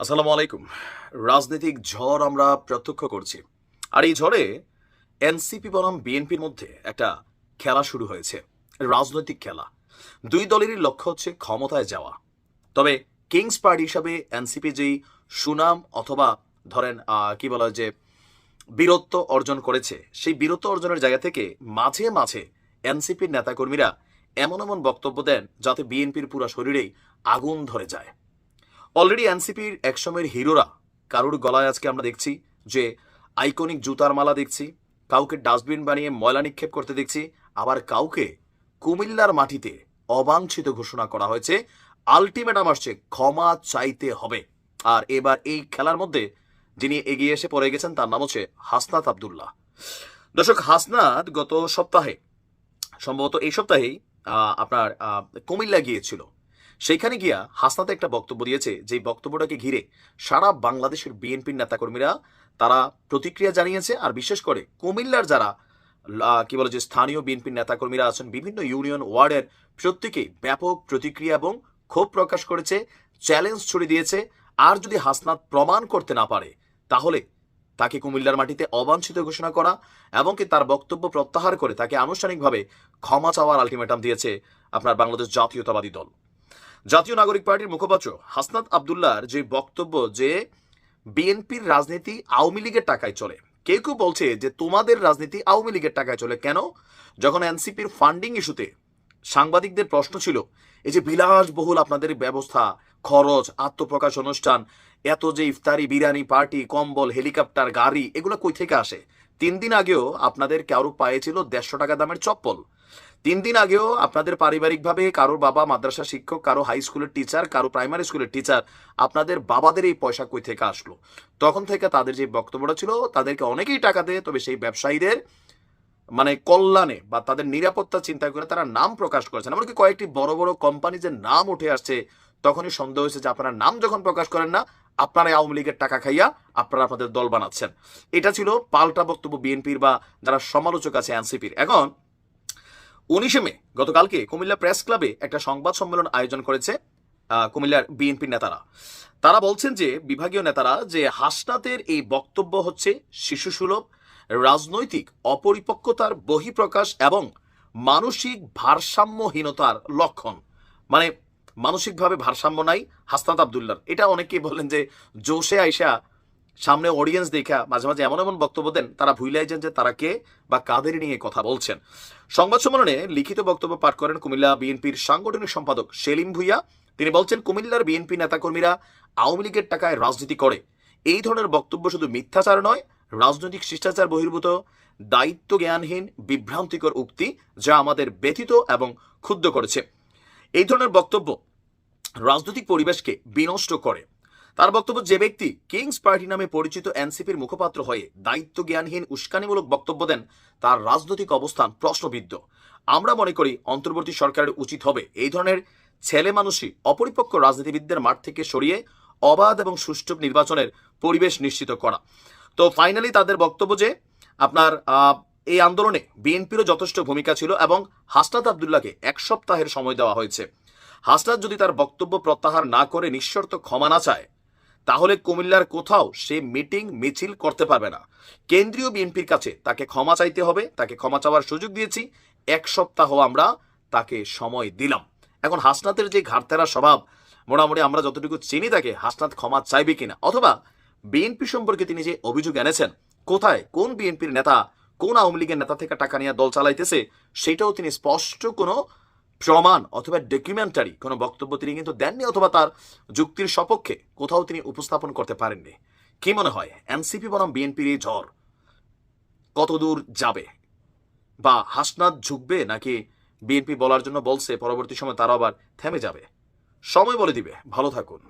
আসসালামু আলাইকুম। রাজনৈতিক ঝড় আমরা প্রত্যক্ষ করছি। আর এই ঝড়ে এনসিপি বনাম বিএনপির মধ্যে একটা খেলা শুরু হয়েছে। রাজনৈতিক খেলা। দুই দলেরই লক্ষ্য হচ্ছে ক্ষমতায় যাওয়া। তবে কিংস পার্টি হিসাবে এনসিপি যেই সুনাম অথবা ধরেন কি বলা হয় যে বীরত্ব অর্জন করেছে, সেই বীরত্ব অর্জনের জায়গা থেকে মাঝে মাঝে এনসিপির নেতাকর্মীরা এমন এমন বক্তব্য দেন যাতে বিএনপির পুরো শরীরেই আগুন ধরে যায়। অলরেডি এনসিপির একসময়ের হিরোরা কারোর গলায় আজকে আমরা দেখছি যে আইকনিক জুতার মালা দেখছি, কাউকে ডাস্টবিন বানিয়ে ময়লা নিক্ষেপ করতে দেখছি, আবার কাউকে কুমিল্লার মাটিতে অবাঞ্ছিত ঘোষণা করা হয়েছে। আলটিমেটাম আসছে ক্ষমা চাইতে হবে। আর এবার এই খেলার মধ্যে যিনি এগিয়ে এসে পড়ে গেছেন তার নাম হচ্ছে হাসনাত আবদুল্লাহ। দর্শক, হাসনাত গত সপ্তাহে, সম্ভবত এই সপ্তাহেই আপনার কুমিল্লা গিয়েছিল। সেইখানে গিয়া হাসনাতে একটা বক্তব্য দিয়েছে, যে বক্তব্যটাকে ঘিরে সারা বাংলাদেশের বিএনপির নেতাকর্মীরা তারা প্রতিক্রিয়া জানিয়েছে। আর বিশেষ করে কুমিল্লার যারা কি বলে যে স্থানীয় বিএনপির নেতাকর্মীরা আছেন বিভিন্ন ইউনিয়ন ওয়ার্ডের, প্রত্যেকেই ব্যাপক প্রতিক্রিয়া এবং ক্ষোভ প্রকাশ করেছে, চ্যালেঞ্জ ছড়িয়ে দিয়েছে। আর যদি হাসনাত প্রমাণ করতে না পারে তাহলে তাকে কুমিল্লার মাটিতে অবাঞ্ছিত ঘোষণা করা এবং কি তার বক্তব্য প্রত্যাহার করে তাকে আনুষ্ঠানিকভাবে ক্ষমা চাওয়ার আলটিমেটাম দিয়েছে আপনার বাংলাদেশ জাতীয়তাবাদী দল। জাতীয় নাগরিক পার্টির মুখপাত্র হাসনাত আবদুল্লাহর যে বক্তব্য যে বিএনপির রাজনীতি আওয়ামী লীগের টাকায় চলে, কেউ কেউ বলছে যে তোমাদের রাজনীতি আওয়ামী লীগের টাকায় চলে কেন? যখন এনসিপির ফান্ডিং ইস্যুতে সাংবাদিকদের প্রশ্ন ছিল, এই যে বিলাসবহুল আপনাদের ব্যবস্থা, খরচ, আত্মপ্রকাশ অনুষ্ঠান, এত যে ইফতারি, বিরিয়ানি পার্টি, কম্বল, হেলিকপ্টার, গাড়ি, এগুলো কই থেকে আসে? 3 দিন আগেও আপনাদের কারো পায়ে ছিল 150 টাকা দামের চপ্পল। 3 দিন আগেও আপনাদের পারিবারিকভাবে কারোর বাবা মাদ্রাসা শিক্ষক, কারো হাই স্কুলের টিচার, কারো প্রাইমারি স্কুলের টিচার, আপনাদের বাবাদের এই পয়সা কই থেকে আসলো? তখন থেকে তাদের যে বক্তব্যটা ছিল, তাদেরকে অনেকেই টাকা দেয়, তবে সেই ব্যবসায়ীদের মানে কল্যাণে বা তাদের নিরাপত্তা চিন্তা করে তারা নাম প্রকাশ করেছেন। এমনকি কয়েকটি বড় বড় কোম্পানিজের নাম উঠে আসছে। তখনই সন্দেহ হয়েছে যে আপনারা নাম যখন প্রকাশ করেন না, আপনারা আওয়ামী লীগের টাকা খাইয়া আপনারা আপনাদের দল বানাচ্ছেন। এটা ছিল পাল্টা বক্তব্য বিএনপির বা যারা সমালোচক আছে এনসিপির। এখন 19 মে গতকালকে কুমিল্লা প্রেস ক্লাবে একটা সংবাদ সম্মেলন আয়োজন করেছে কুমিল্লার বিএনপির নেতারা। তারা বলছেন যে বিভাগীয় নেতারা যে হাসনাতের এই বক্তব্য হচ্ছে শিশুসুলভ, রাজনৈতিক অপরিপক্কতার বহিঃপ্রকাশ এবং মানসিক ভারসাম্যহীনতার লক্ষণ। মানে মানসিকভাবে ভারসাম্য নাই হাসনাত আবদুল্লাহর। এটা অনেকেই বলেন যে জোশে আইসা সামনে অডিয়েন্স দেখা মাঝে মাঝে এমন এমন বক্তব্য দেন, তারা ভুলাই যান যে তারা কে বা কাদের নিয়ে কথা বলছেন। সংবাদ সম্মেলনে লিখিত বক্তব্য পাঠ করেন কুমিল্লা বিএনপির সাংগঠনিক সম্পাদক সেলিম ভুইয়া। তিনি বলছেন, কুমিল্লার বিএনপি নেতাকর্মীরা আওয়ামী লীগের টাকায় রাজনীতি করে। এই ধরনের বক্তব্য শুধু মিথ্যাচার নয়, রাজনৈতিক শিষ্টাচার বহির্ভূত, দায়িত্ব জ্ঞানহীন, বিভ্রান্তিকর উক্তি, যা আমাদের ব্যথিত এবং ক্ষুব্ধ করেছে। এই ধরনের বক্তব্য রাজনৈতিক পরিবেশকে বিনষ্ট করে। তার বক্তব্য, যে ব্যক্তি কিংস পার্টি নামে পরিচিত এনসিপির মুখপাত্র হয়ে দায়িত্ব জ্ঞানহীন উস্কানিমূলক বক্তব্য দেন, তার রাজনৈতিক অবস্থান প্রশ্নবিদ্ধ। আমরা মনে করি অন্তর্বর্তী সরকারের উচিত হবে এই ধরনের ছেলে মানুষই অপরিপক্ক রাজনীতিবিদদের মাঠ থেকে সরিয়ে অবাধ এবং সুষ্ঠু নির্বাচনের পরিবেশ নিশ্চিত করা। তো ফাইনালি তাদের বক্তব্য যে আপনার এই আন্দোলনে বিএনপিরও যথেষ্ট ভূমিকা ছিল এবং হাসনাত আবদুল্লাহকে 1 সপ্তাহের সময় দেওয়া হয়েছে। হাসনাত যদি তার বক্তব্য প্রত্যাহার না করে নিঃশর্ত ক্ষমা না চায়, তাহলে কুমিল্লার কোথাও সে মিটিং মিছিল করতে পারবে না। কেন্দ্রীয় বিএনপির কাছে তাকে ক্ষমা চাইতে হবে। তাকে ক্ষমা চাওয়ার সুযোগ দিয়েছি, 1 সপ্তাহ আমরা তাকে সময় দিলাম। এখন হাসনাতের যে ঘাটতেরা স্বভাব, মোটামুটি আমরা যতটুকু চিনি তাকে, হাসনাত ক্ষমা চাইবে কিনা অথবা বিএনপি সম্পর্কে তিনি যে অভিযোগ এনেছেন, কোথায় কোন বিএনপির নেতা কোন আওয়ামী লীগের নেতা থেকে টাকা নিয়ে দল চালাইতেছে, সেটাও তিনি স্পষ্ট কোনো প্রমাণ অথবা ডকুমেন্টারি কোনো বক্তব্য তিনি কিন্তু দেননি, অথবা তার যুক্তির সপক্ষে কোথাও তিনি উপস্থাপন করতে পারেননি। কি মনে হয় এনসিপি বনাম বিএনপির এই ঝড় কতদূর যাবে? বা হাসনাত ঝুঁকবে, নাকি বিএনপি বলার জন্য বলছে পরবর্তী সময় তারা আবার থেমে যাবে? সময় বলে দিবে। ভালো থাকুন।